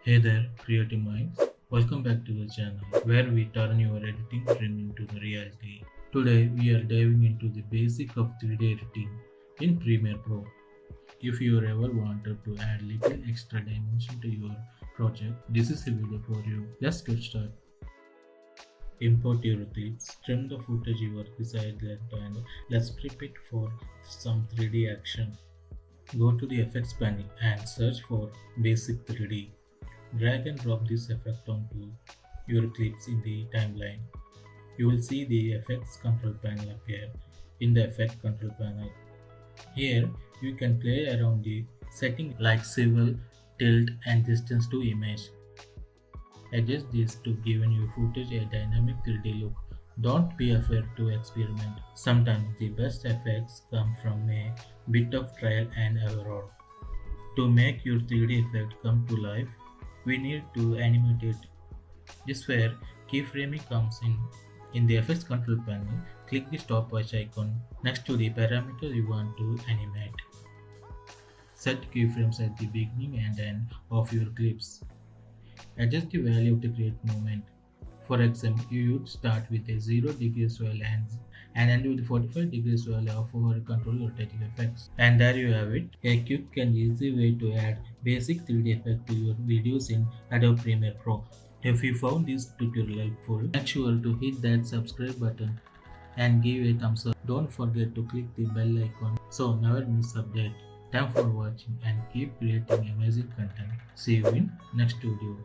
Hey there, creative minds. Welcome back to the channel where we turn your editing dream into the reality. Today we are diving into the basic of 3D editing in Premiere Pro. If you ever wanted to add little extra dimension to your project, this is a video for you. Let's get started. Import your clips, trim the footage your desired length, and let's prep it for some 3D action. Go to the effects panel and search for basic 3D. Drag and drop this effect onto your clips in the timeline. You will see the effects control panel appear in the effect control panel. Here you can play around the setting like swivel, tilt and distance to image. Adjust this to give your footage a dynamic 3D look. Don't be afraid to experiment. Sometimes the best effects come from a bit of trial and error. To make your 3D effect come to life, we need to animate it. This is where keyframing comes in. In the effects control panel, click the stopwatch icon next to the parameter you want to animate. Set keyframes at the beginning and end of your clips. Adjust the value to create movement. For example, you would start with a 0 degrees swell and end with 45 degrees swell of over control rotating effects. And there you have it, a quick and easy way to add basic 3D effect to your videos in Adobe Premiere Pro. If you found this tutorial helpful, make sure to hit that subscribe button and give a thumbs up. Don't forget to click the bell icon so never miss update. Thanks for watching and keep creating amazing content. See you in next video.